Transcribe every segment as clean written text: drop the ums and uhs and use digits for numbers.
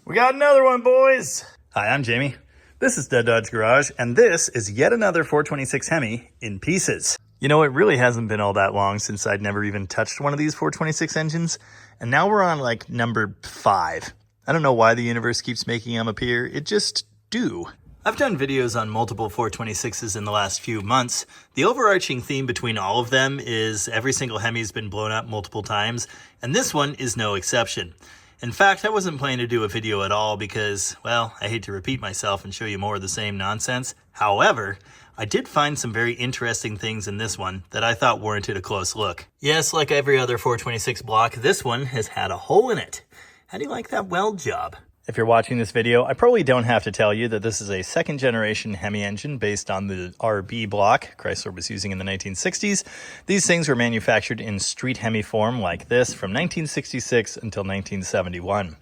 We got another one, boys. Hi, I'm Jamie. This is Dead Dodge Garage, and this is yet another 426 Hemi in pieces. You know, it really hasn't been all that long since I'd never even touched one of these 426 engines, and now we're on like number 5. I don't know why the universe keeps making them appear. It just do. I've done videos on multiple 426s in the last few months. The overarching theme between all of them is every single Hemi's been blown up multiple times, and this one is no exception. In fact, I wasn't planning to do a video at all because, well, I hate to repeat myself and show you more of the same nonsense. However, I did find some very interesting things in this one that I thought warranted a close look. Yes, like every other 426 block, this one has had a hole in it. How do you like that weld job? If you're watching this video, I probably don't have to tell you that this is a second generation Hemi engine based on the RB block Chrysler was using in the 1960s. These things were manufactured in street Hemi form like this from 1966 until 1971.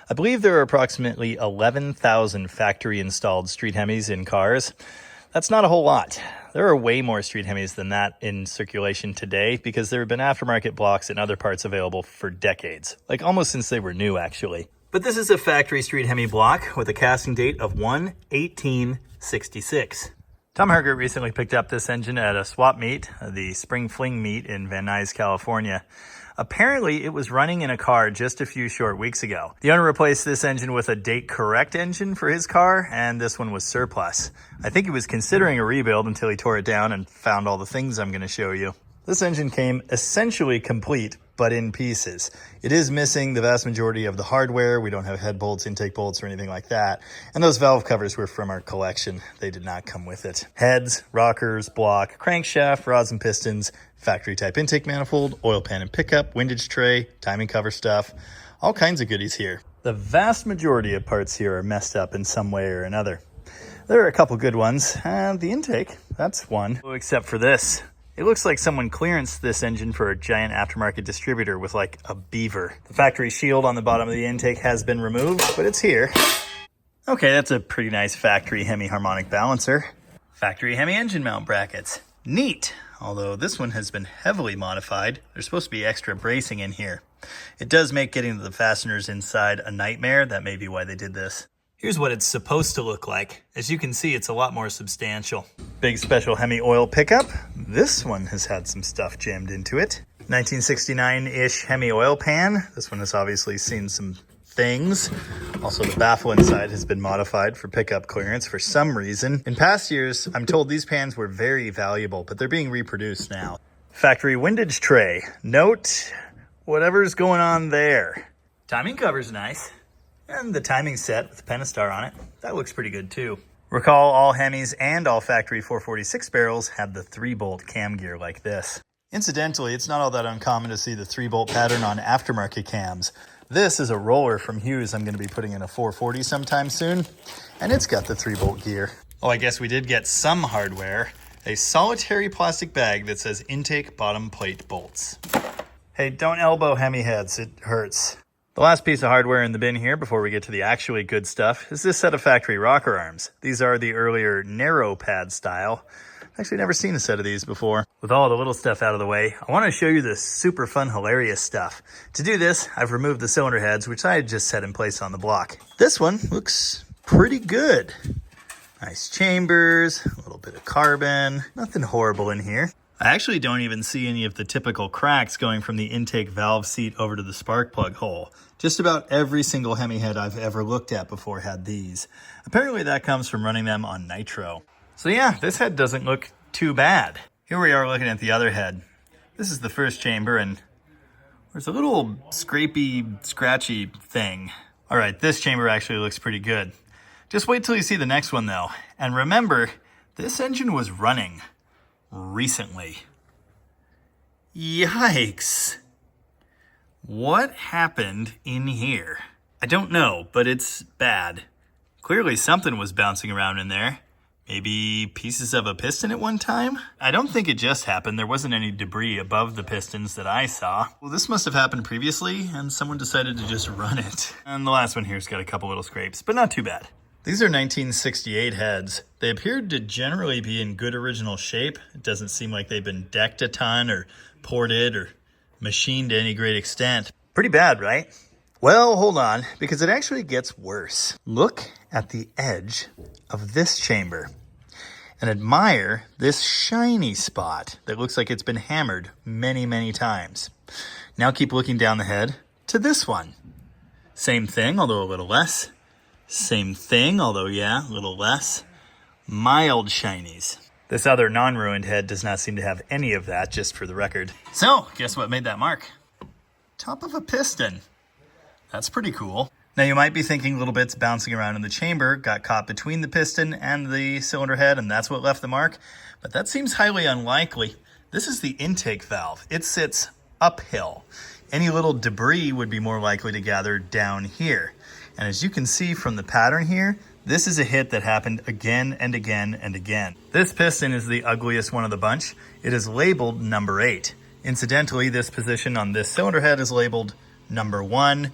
I believe there are approximately 11,000 factory installed street Hemis in cars. That's not a whole lot. There are way more street Hemis than that in circulation today because there have been aftermarket blocks and other parts available for decades, like almost since they were new actually. But this is a factory street Hemi block with a casting date of 1/1866. Tom Hergert recently picked up this engine at a swap meet, the Spring Fling meet in Van Nuys, California. Apparently, it was running in a car just a few short weeks ago. The owner replaced this engine with a date-correct engine for his car, and this one was surplus. I think he was considering a rebuild until he tore it down and found all the things I'm going to show you. This engine came essentially complete, but in pieces. It is missing the vast majority of the hardware. We don't have head bolts, intake bolts, or anything like that. And those valve covers were from our collection. They did not come with it. Heads, rockers, block, crankshaft, rods and pistons, factory type intake manifold, oil pan and pickup, windage tray, timing cover stuff, all kinds of goodies here. The vast majority of parts here are messed up in some way or another. There are a couple good ones. The intake, that's one, except for this. It looks like someone clearanced this engine for a giant aftermarket distributor with like a beaver. The factory shield on the bottom of the intake has been removed, but it's here. Okay, that's a pretty nice factory Hemi harmonic balancer. Factory Hemi engine mount brackets. Neat, although this one has been heavily modified. There's supposed to be extra bracing in here. It does make getting to the fasteners inside a nightmare. That may be why they did this. Here's what it's supposed to look like. As you can see, it's a lot more substantial. Big special Hemi oil pickup. This one has had some stuff jammed into it. 1969-ish Hemi oil pan. This one has obviously seen some things. Also, the baffle inside has been modified for pickup clearance for some reason. In past years, I'm told these pans were very valuable, but they're being reproduced now. Factory windage tray. Note whatever's going on there. Timing cover's nice. And the timing set with the Pentastar on it. That looks pretty good too. Recall all Hemis and all factory 446 barrels had the 3-bolt cam gear like this. Incidentally, it's not all that uncommon to see the 3-bolt pattern on aftermarket cams. This is a roller from Nuys I'm going to be putting in a 440 sometime soon, and it's got the 3-bolt gear. Oh, I guess we did get some hardware. A solitary plastic bag that says intake bottom plate bolts. Hey, don't elbow Hemi heads, it hurts. The last piece of hardware in the bin here before we get to the actually good stuff is this set of factory rocker arms. These are the earlier narrow pad style. I've actually never seen a set of these before. With all the little stuff out of the way, I want to show you the super fun, hilarious stuff. To do this, I've removed the cylinder heads, which I had just set in place on the block. This one looks pretty good. Nice chambers, a little bit of carbon, nothing horrible in here. I actually don't even see any of the typical cracks going from the intake valve seat over to the spark plug hole. Just about every single Hemi head I've ever looked at before had these. Apparently that comes from running them on nitro. So yeah, this head doesn't look too bad. Here we are looking at the other head. This is the first chamber and there's a little scrapey, scratchy thing. All right, this chamber actually looks pretty good. Just wait till you see the next one though. And remember, this engine was running recently. Yikes. What happened in here? I don't know, but it's bad. Clearly something was bouncing around in there. Maybe pieces of a piston at one time? I don't think it just happened. There wasn't any debris above the pistons that I saw. Well, this must have happened previously and someone decided to just run it. And the last one here's got a couple little scrapes, but not too bad. These are 1968 heads. They appeared to generally be in good original shape. It doesn't seem like they've been decked a ton or ported or machined to any great extent. Pretty bad, right? Well, hold on, because it actually gets worse. Look at the edge of this chamber and admire this shiny spot that looks like it's been hammered many, many times. Now keep looking down the head to this one. Same thing, although a little less. Same thing, although yeah, a little less. Mild shinies. This other non-ruined head does not seem to have any of that, just for the record. So, guess what made that mark? Top of a piston. That's pretty cool. Now you might be thinking little bits bouncing around in the chamber got caught between the piston and the cylinder head, and that's what left the mark, but that seems highly unlikely. This is the intake valve. It sits uphill. Any little debris would be more likely to gather down here. And as you can see from the pattern here, this is a hit that happened again and again and again. This piston is the ugliest one of the bunch. It is labeled number 8. Incidentally, this position on this cylinder head is labeled number 1,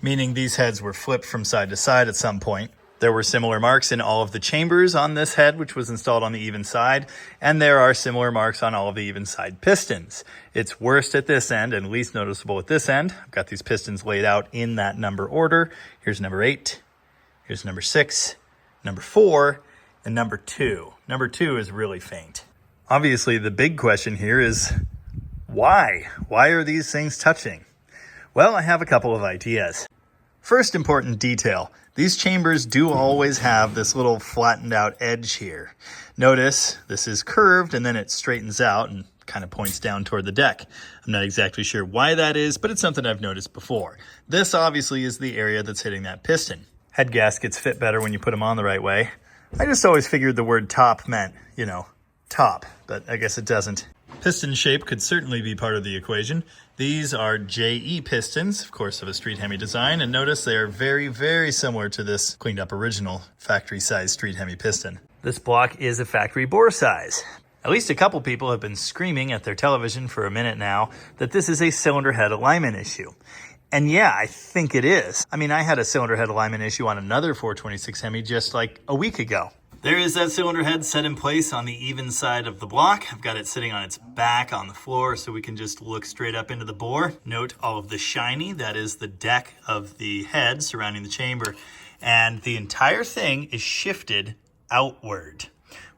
meaning these heads were flipped from side to side at some point. There were similar marks in all of the chambers on this head, which was installed on the even side, and there are similar marks on all of the even side pistons. It's worst at this end and least noticeable at this end. I've got these pistons laid out in that number order. Here's number 8, here's number 6, number 4, and number 2. Number 2 is really faint. Obviously, the big question here is why? Why are these things touching? Well, I have a couple of ideas. First important detail, these chambers do always have this little flattened out edge here. Notice this is curved and then it straightens out and kind of points down toward the deck. I'm not exactly sure why that is, but it's something I've noticed before. This obviously is the area that's hitting that piston. Head gaskets fit better when you put them on the right way. I just always figured the word top meant, you know, top, but I guess it doesn't. Piston shape could certainly be part of the equation. These are JE pistons, of course, of a Street Hemi design, and notice they are very, very similar to this cleaned up original factory-sized Street Hemi piston. This block is a factory bore size. At least a couple people have been screaming at their television for a minute now that this is a cylinder head alignment issue. And yeah, I think it is. I mean, I had a cylinder head alignment issue on another 426 Hemi just like a week ago. There is that cylinder head set in place on the even side of the block. I've got it sitting on its back on the floor so we can just look straight up into the bore. Note all of the shiny, that is the deck of the head surrounding the chamber. And the entire thing is shifted outward,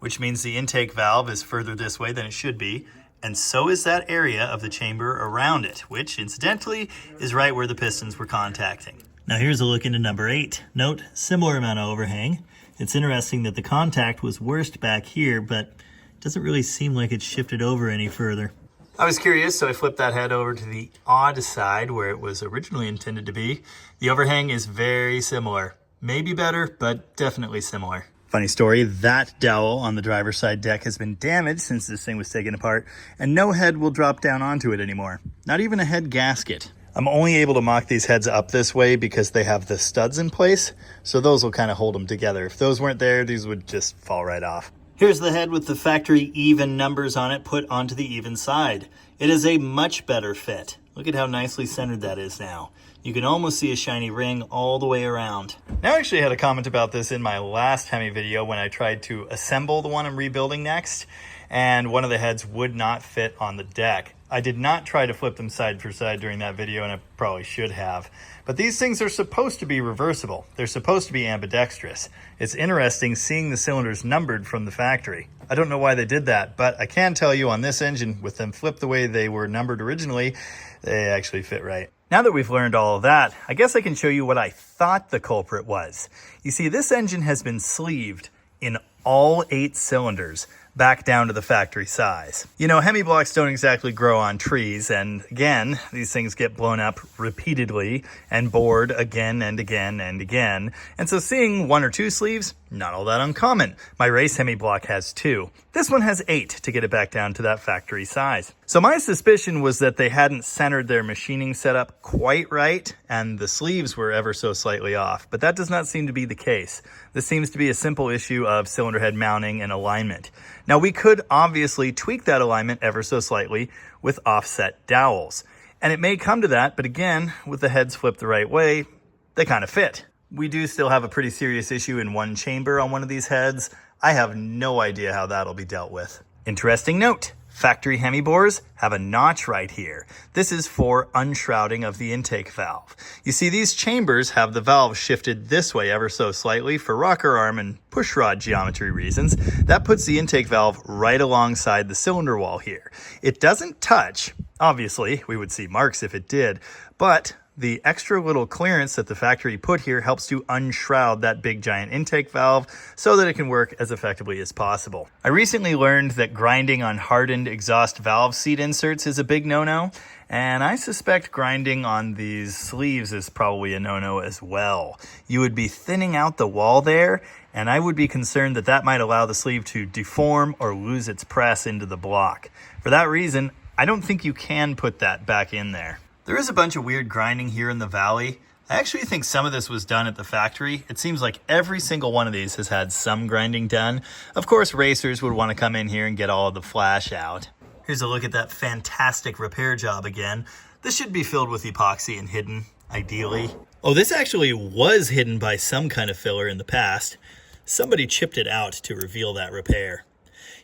which means the intake valve is further this way than it should be. And so is that area of the chamber around it, which incidentally is right where the pistons were contacting. Now here's a look into number 8. Note, similar amount of overhang. It's interesting that the contact was worst back here, but it doesn't really seem like it's shifted over any further. I was curious, so I flipped that head over to the odd side where it was originally intended to be. The overhang is very similar. Maybe better, but definitely similar. Funny story, that dowel on the driver's side deck has been damaged since this thing was taken apart, and no head will drop down onto it anymore. Not even a head gasket. I'm only able to mock these heads up this way because they have the studs in place, so those will kind of hold them together. If those weren't there, these would just fall right off. Here's the head with the factory even numbers on it put onto the even side. It is a much better fit. Look at how nicely centered that is now. You can almost see a shiny ring all the way around. Now I actually had a comment about this in my last Hemi video when I tried to assemble the one I'm rebuilding next, and one of the heads would not fit on the deck. I did not try to flip them side for side during that video, and I probably should have. But these things are supposed to be reversible. They're supposed to be ambidextrous. It's interesting seeing the cylinders numbered from the factory. I don't know why they did that, but I can tell you on this engine, with them flipped the way they were numbered originally, they actually fit right. Now that we've learned all of that, I guess I can show you what I thought the culprit was. You see, this engine has been sleeved in all 8 cylinders back down to the factory size. You know, Hemi blocks don't exactly grow on trees, and again, these things get blown up repeatedly and bored again and again and again. And so seeing 1 or 2 sleeves, not all that uncommon. My race Hemi block has 2. This one has 8 to get it back down to that factory size. So my suspicion was that they hadn't centered their machining setup quite right, and the sleeves were ever so slightly off, but that does not seem to be the case. This seems to be a simple issue of cylinder head mounting and alignment. Now we could obviously tweak that alignment ever so slightly with offset dowels, and it may come to that, but again, with the heads flipped the right way, they kind of fit. We do still have a pretty serious issue in one chamber on one of these heads. I have no idea how that'll be dealt with. Interesting note, Factory Hemi bores have a notch right here. This is for unshrouding of the intake valve. You see, these chambers have the valve shifted this way ever so slightly for rocker arm and pushrod geometry reasons. That puts the intake valve right alongside the cylinder wall here. It doesn't touch. Obviously, we would see marks if it did, but the extra little clearance that the factory put here helps to unshroud that big giant intake valve so that it can work as effectively as possible. I recently learned that grinding on hardened exhaust valve seat inserts is a big no-no, and I suspect grinding on these sleeves is probably a no-no as well. You would be thinning out the wall there, and I would be concerned that that might allow the sleeve to deform or lose its press into the block. For that reason, I don't think you can put that back in there. There is a bunch of weird grinding here in the valley. I actually think some of this was done at the factory. It seems like every single one of these has had some grinding done. Of course, racers would want to come in here and get all of the flash out. Here's a look at that fantastic repair job again. This should be filled with epoxy and hidden, ideally. Oh, this actually was hidden by some kind of filler in the past. Somebody chipped it out to reveal that repair.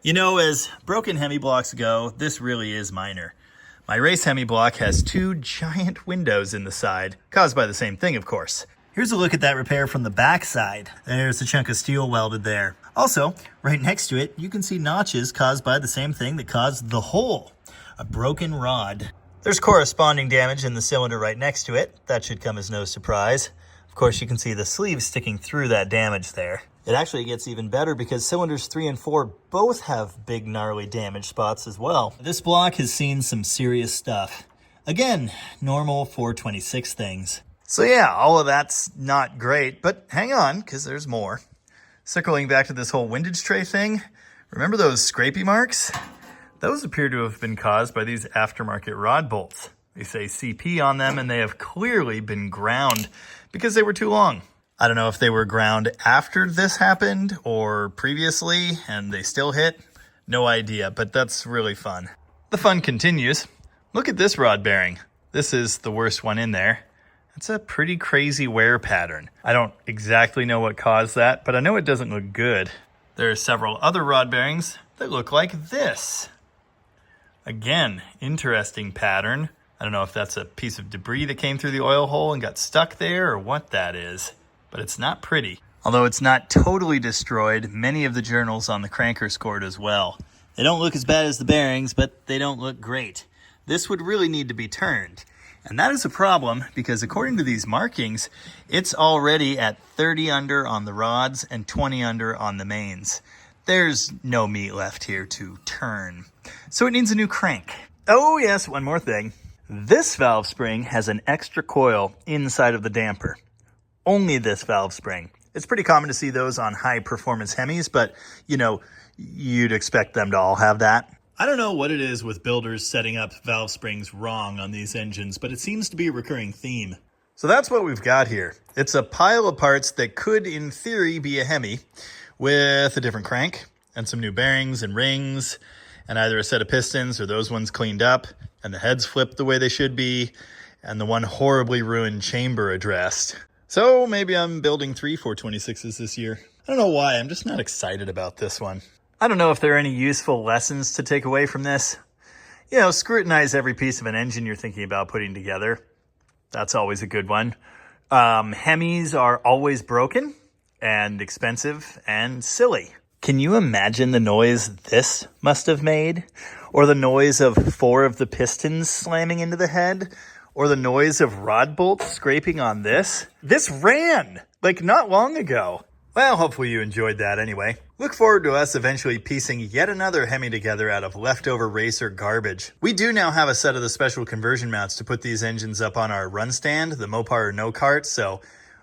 You know, as broken Hemi blocks go, this really is minor. My race Hemi block has two giant windows in the side, caused by the same thing, of course. Here's a look at that repair from the back side. There's a chunk of steel welded there. Also, right next to it, you can see notches caused by the same thing that caused the hole, a broken rod. There's corresponding damage in the cylinder right next to it. That should come as no surprise. Of course, you can see the sleeve sticking through that damage there. It actually gets even better because cylinders 3 and 4 both have big gnarly damage spots as well. This block has seen some serious stuff. Again, normal 426 things. So yeah, all of that's not great, but hang on, because there's more. Circling back to this whole windage tray thing, remember those scrapey marks? Those appear to have been caused by these aftermarket rod bolts. They say CP on them, and they have clearly been ground because they were too long. I don't know if they were ground after this happened or previously and they still hit. No idea, but that's really fun. The fun continues. Look at this rod bearing. This is the worst one in there. It's a pretty crazy wear pattern. I don't exactly know what caused that, but I know it doesn't look good. There are several other rod bearings that look like this. Again, interesting pattern. I don't know if that's a piece of debris that came through the oil hole and got stuck there or what that is. But it's not pretty. Although it's not totally destroyed, many of the journals on the crank are scored as well. They don't look as bad as the bearings, but they don't look great. This would really need to be turned. And that is a problem because according to these markings, it's already at 30 under on the rods and 20 under on the mains. There's no meat left here to turn. So it needs a new crank. Oh yes, one more thing. This valve spring has an extra coil inside of the damper. Only this valve spring. It's pretty common to see those on high performance Hemis, but you know, you'd expect them to all have that. I don't know what it is with builders setting up valve springs wrong on these engines, but it seems to be a recurring theme. So that's what we've got here. It's a pile of parts that could, in theory, be a Hemi with a different crank and some new bearings and rings and either a set of pistons or those ones cleaned up and the heads flipped the way they should be and the one horribly ruined chamber addressed. So maybe I'm building 3 426s this year. I don't know why, I'm just not excited about this one. I don't know if there are any useful lessons to take away from this. You know, scrutinize every piece of an engine you're thinking about putting together. That's always a good one. Hemis are always broken and expensive and silly. Can you imagine the noise this must have made? Or the noise of 4 of the pistons slamming into the head? Or the noise of rod bolts scraping on this? This ran, like not long ago. Well, hopefully you enjoyed that anyway. Look forward to us eventually piecing yet another Hemi together out of leftover racer garbage. We do now have a set of the special conversion mounts to put these engines up on our run stand, the Mopar No Kart, so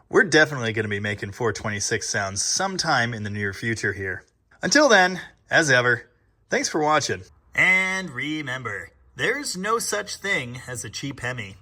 we're definitely going to be making 426 sounds sometime in the near future here. Until then, as ever, thanks for watching. And remember, there's no such thing as a cheap Hemi.